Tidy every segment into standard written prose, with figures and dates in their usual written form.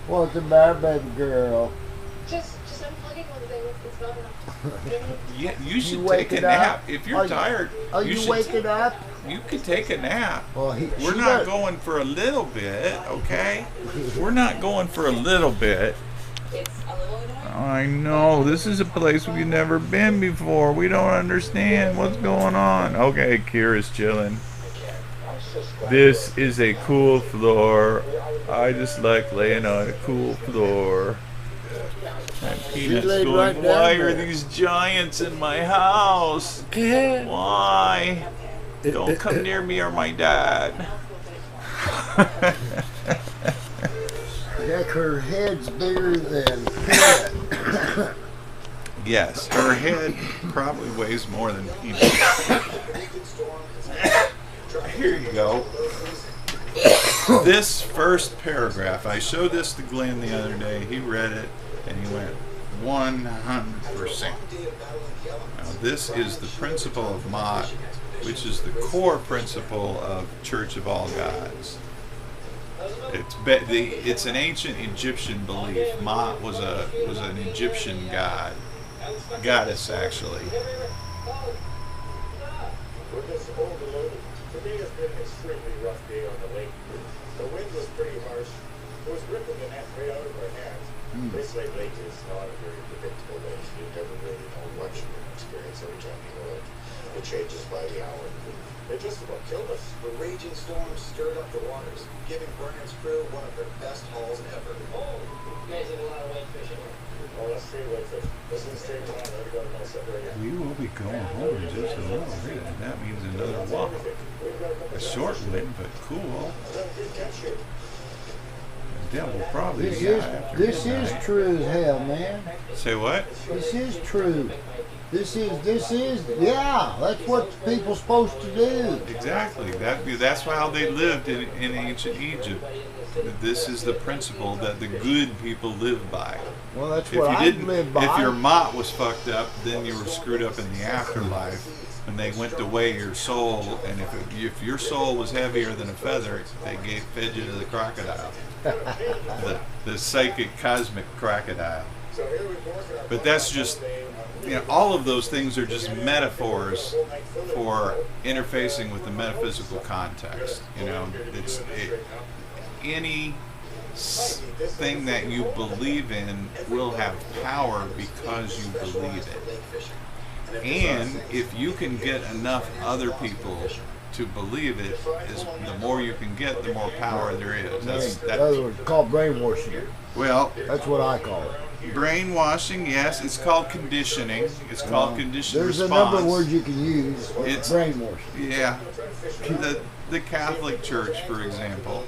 What's the matter, baby girl? Just unplugging one thing. It's not enough. Yeah, you should wake take a it up? nap. If you're tired, Are you you should waking up? You could take a nap. Well, We're not going for a little bit, okay? We're not going for a little bit. It's a little annoying. I know, this is a place we've never been before. We don't understand what's going on. Okay, Kira's chilling. This is a cool floor. I just like laying on a cool floor. And Peanut's going, right why down are there." these giants in my house? Why? Don't come near me or my dad. Heck, her head's bigger than Peanut. Yes, her head probably weighs more than Peanut. Here you go. This first paragraph, I showed this to Glenn the other day. He read it and he went 100%. Now, this is the principle of Mott, which is the core principle of Church of All Gods. It's an ancient Egyptian belief. Mott was an Egyptian goddess actually. Today has been an extremely rough day on the lake. The wind was pretty harsh. It was ripping the net right out of our hands. This lake is not a very predictable lake. You never really know what you're going to experience every time you go out. It changes by the hour. It just about killed us. The raging storm stirred up the waters, giving Brian's crew one of their best hauls ever. Oh, you guys did a lot of white fishing. Oh, that's straight whitefish. This is straight line. I already got it all separated. We will be going home in just a little bit, and that means another walk. A short wind, but cool. Good catch here. Yeah, we'll probably This is true as hell, man. Say what? This is true. This is, yeah, that's what people supposed to do. Exactly. That's how they lived in ancient Egypt. This is the principle that the good people live by. Well, that's what I live by. If your mott was fucked up, then you were screwed up in the afterlife. When they went to weigh your soul, and if your soul was heavier than a feather, they fed you to the crocodile, the psychic cosmic crocodile. But that's just, all of those things are just metaphors for interfacing with the metaphysical context. Any thing that you believe in will have power because you believe it. And if you can get enough other people to believe it, the more you can get, the more power there is. That's called brainwashing. Well, that's what I call it. Brainwashing, yes. It's called conditioning. It's called conditioned response. There's a number of words you can use. It's brainwashing. Yeah. The Catholic Church, for example,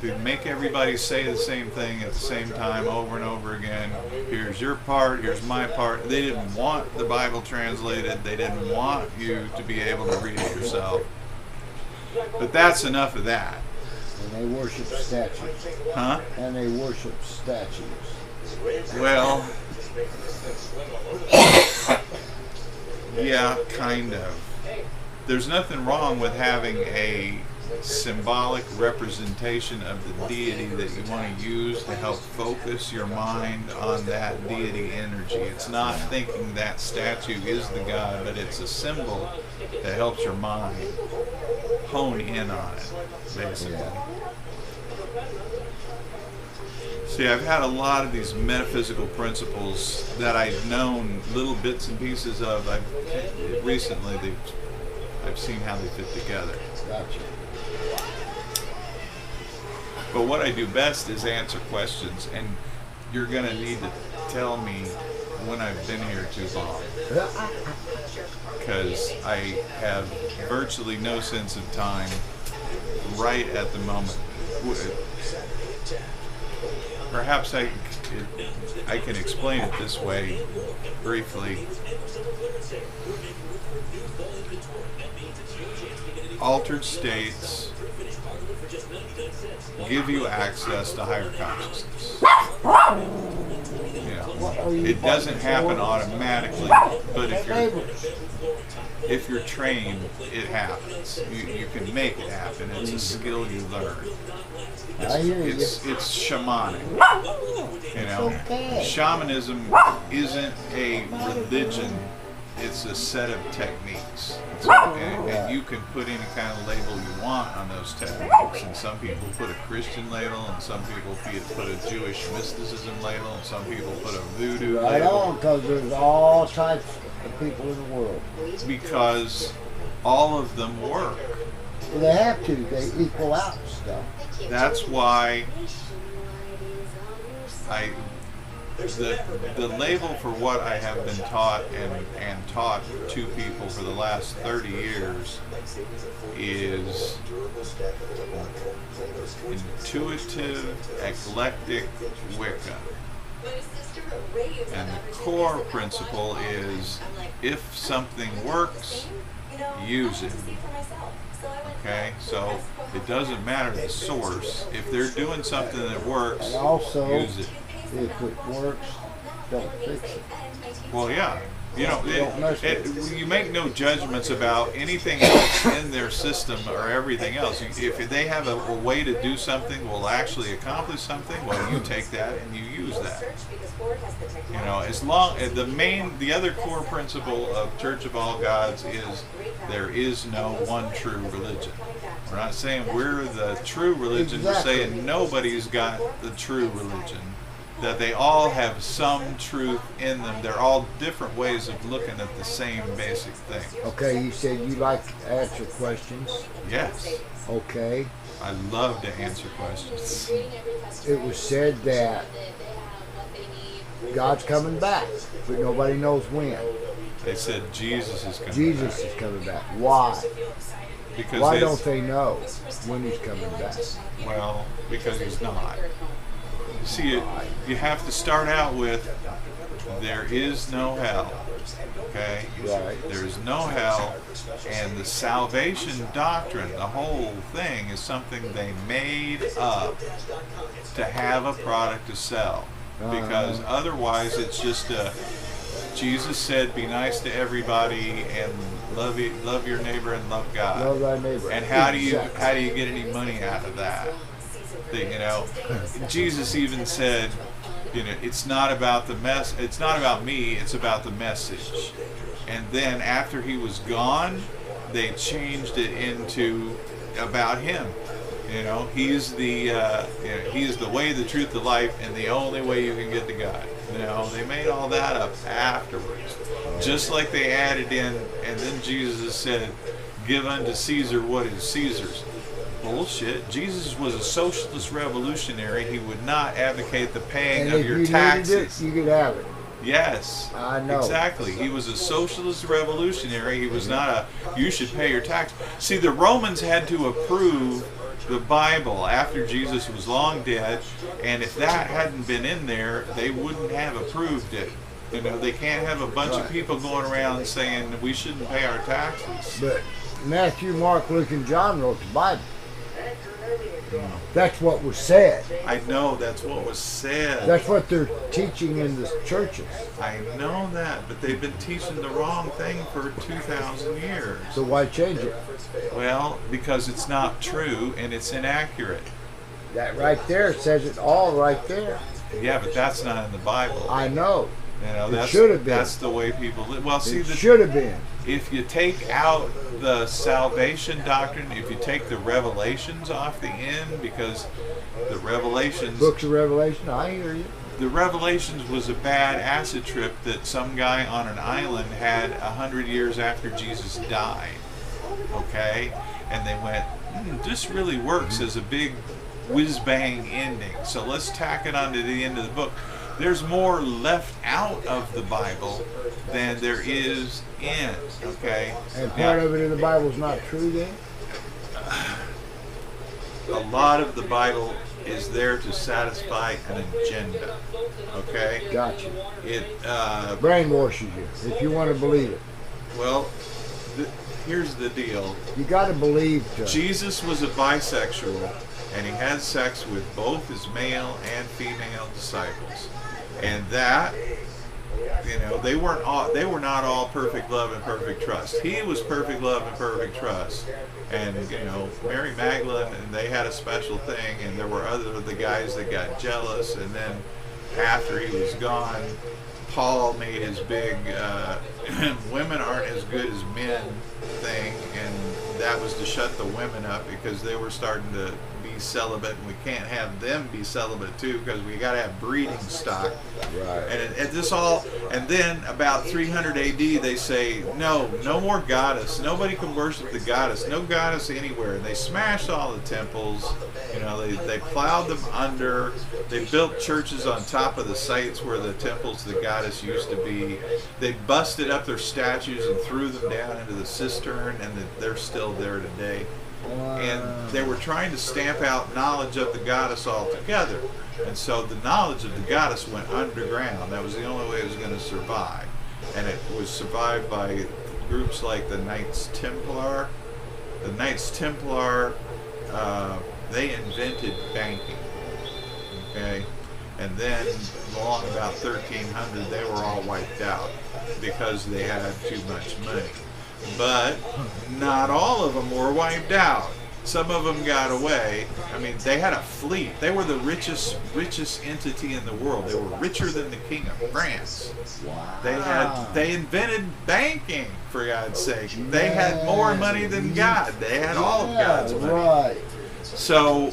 to make everybody say the same thing at the same time over and over again. Here's your part, here's my part. They didn't want the Bible translated. They didn't want you to be able to read it yourself. But that's enough of that. And they worship statues. Huh? And they worship statues. Well, yeah, kind of. There's nothing wrong with having a symbolic representation of the deity that you want to use to help focus your mind on that deity energy. It's not thinking that statue is the god, but it's a symbol that helps your mind hone in on it, basically. See, I've had a lot of these metaphysical principles that I've known little bits and pieces of. Recently, I've seen how they fit together. Gotcha. But what I do best is answer questions, and you're going to need to tell me when I've been here too long. Because I have virtually no sense of time right at the moment. Perhaps I can explain it this way briefly. Altered states give you access to higher consciousness. It doesn't happen automatically, but if you're trained, it happens. You can make it happen. It's a skill you learn. It's shamanic. Shamanism isn't a religion. It's a set of techniques. And you can put any kind of label you want on those techniques. And some people put a Christian label, and some people put a Jewish mysticism label, and some people put a voodoo label. Right on, because there's all types of people in the world. Because all of them work. Well, they have to. They equal out stuff. That's why the label for what I have been taught and taught to people for the last 30 years is intuitive, eclectic Wicca. And the core principle is, if something works, use it. Okay, so it doesn't matter the source. If they're doing something that works, and also, use it. If it works, don't fix it. Well, yeah. You make no judgments about anything else in their system or everything else. If they have a way to do something will actually accomplish something, well, you take that and you use that. As long as the other core principle of Church of All Gods is there is no one true religion. We're not saying we're the true religion. Exactly. We're saying nobody's got the true religion. That they all have some truth in them. They're all different ways of looking at the same basic thing. Okay, you said you like to answer questions. Yes. Okay. I love to answer questions. It was said that God's coming back, but nobody knows when. They said Jesus is coming back. Jesus is coming back. Why? Because Why don't they know when he's coming back? Well, because he's not. See, you have to start out with, there is no hell, okay? Right. There's no hell, and the salvation doctrine, the whole thing, is something they made up to have a product to sell. Because otherwise it's just Jesus said, be nice to everybody and love your neighbor and love God. Love thy neighbor. And how do you get any money out of that? Jesus even said, it's not about it's not about me, it's about the message. And then after he was gone, they changed it into about him. He's the way, the truth, the life, and the only way you can get to God. They made all that up afterwards. Just like they added in, and then Jesus said, give unto Caesar what is Caesar's. Bullshit. Jesus was a socialist revolutionary. He would not advocate the paying of your taxes. You could have it. Yes. I know. Exactly. He was a socialist revolutionary. He was not you should pay your tax. See, the Romans had to approve the Bible after Jesus was long dead, and if that hadn't been in there, they wouldn't have approved it. They can't have a bunch of people going around saying we shouldn't pay our taxes. But Matthew, Mark, Luke, and John wrote the Bible. That's what was said. I know, that's what was said. That's what they're teaching in the churches. I know that, but they've been teaching the wrong thing for 2,000 years. So why change it? Well, because it's not true and it's inaccurate. That right there says it all right there. Yeah, but that's not in the Bible. I know. It should have been. That's the way people live. Well, see, it should have been. If you take out the salvation doctrine, if you take the Revelations off the end, because the Revelations... Books of Revelation, I hear you. The Revelations was a bad acid trip that some guy on an island had 100 years after Jesus died. Okay? And they went, this really works as a big whiz-bang ending. So let's tack it onto the end of the book. There's more left out of the Bible than there is in, okay? And part of it in the Bible is not true then? A lot of the Bible is there to satisfy an agenda, okay? Gotcha. It brainwashes you, if you want to believe it. Well, here's the deal. You got to believe. Jesus was a bisexual, and he had sex with both his male and female disciples. And that, you know, they were not all perfect love and perfect trust. He was perfect love and perfect trust. And, you know, Mary Magdalene, and they had a special thing, and there were other of the guys that got jealous, and then after he was gone, Paul made his big women aren't as good as men thing, and that was to shut the women up because they were starting to be celibate, and we can't have them be celibate too because we got to have breeding stock. Right. And this all, and then about 300 AD they say no more goddess, nobody can worship the goddess, no goddess anywhere, and they smashed all the temples. You know, they plowed them under, they built churches on top of the sites where the temples of the goddess used to be. They busted up their statues and threw them down into the cistern, and they're still there today. And they were trying to stamp out knowledge of the goddess altogether. And so the knowledge of the goddess went underground. That was the only way it was going to survive. And it was survived by groups like the Knights Templar. The Knights Templar, they invented banking. Okay? And then along about 1300, they were all wiped out because they had too much money. But not all of them were wiped out. Some of them got away. I mean, they had a fleet. They were the richest entity in the world. They were richer than the King of France. Wow. They invented banking, for God's sake. They had more money than God. They had all of God's money. Right. So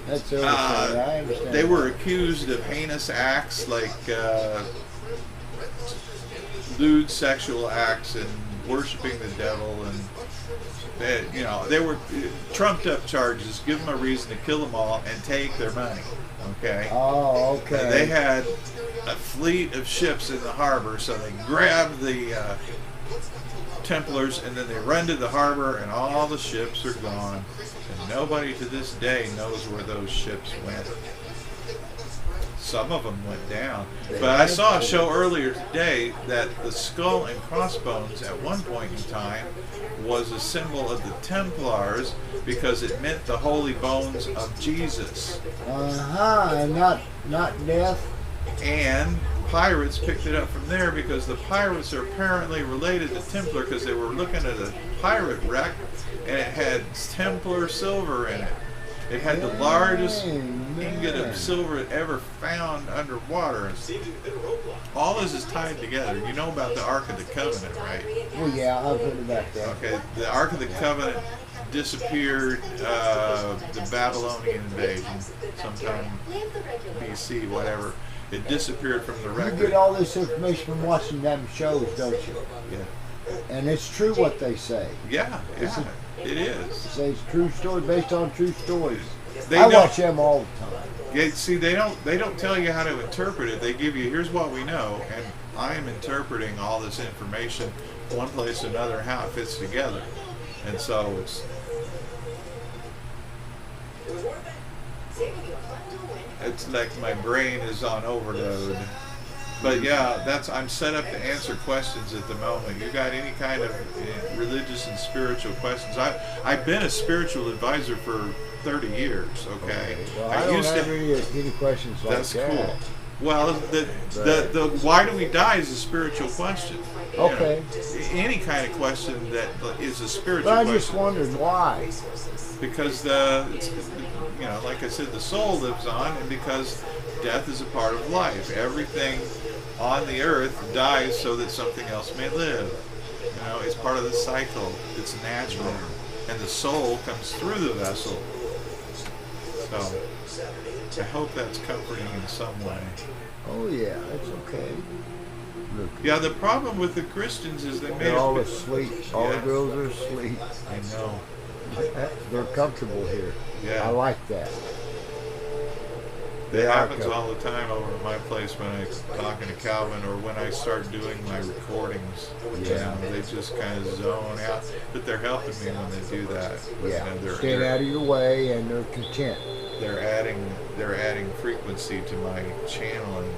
That's everything. I understand. they were accused of heinous acts like lewd sexual acts and worshiping the devil, and they were trumped up charges. Give them a reason to kill them all and take their money. Okay. Oh, okay. And they had a fleet of ships in the harbor, so they grabbed the Templars, and then they run to the harbor, and all the ships are gone, and nobody to this day knows where those ships went. Some of them went down. But I saw a show earlier today that the skull and crossbones at one point in time was a symbol of the Templars because it meant the holy bones of Jesus. And not death. And pirates picked it up from there because the pirates are apparently related to Templar because they were looking at a pirate wreck and it had Templar silver in it. It had the largest ingot of silver it ever found underwater. All this is tied together. You know about the Ark of the Covenant, right? Well, yeah, I've heard about that. Okay, the Ark of the Covenant disappeared, the Babylonian invasion, sometime BC, whatever. It disappeared from the You record. get all this information from watching them shows, don't you? Yeah. And it's true what they say. Yeah, it is. They say it's true story based on true stories. They I don't- watch them all the time. Yeah, see, they don't tell you how to interpret it. They give you, here's what we know, and I am interpreting all this information one place to another, how it fits together. And so it's like my brain is on overload. But yeah, I'm set up to answer questions at the moment. You got any kind of religious and spiritual questions? I've been a spiritual advisor for 30 years. Okay. Well, I don't have any questions like That's that. cool. Well, the why do we die is a spiritual question. Okay. Any kind of question that is a spiritual But I question. just wondered why. Because like I said, the soul lives on, and because death is a part of life. Everything on the earth dies so that something else may live. It's part of the cycle. It's natural, and the soul comes through the vessel. So I hope that's comforting in some way. Oh yeah, it's okay. Look, Yeah, the problem with the Christians is they made they're all us. asleep. All the Yeah. girls are asleep. I know. They're comfortable here. Yeah. I like that. It are happens comfortable. all the time over at my place when I'm talking to Calvin or when I start doing my recordings. Yeah. They just kind of zone out, but they're helping me when they do that. Yeah. They're Staying out of your way, and they're content. they're adding frequency to my channeling.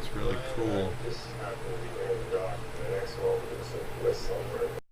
It's really cool. This happened to be in the dock, the next one was a whistle.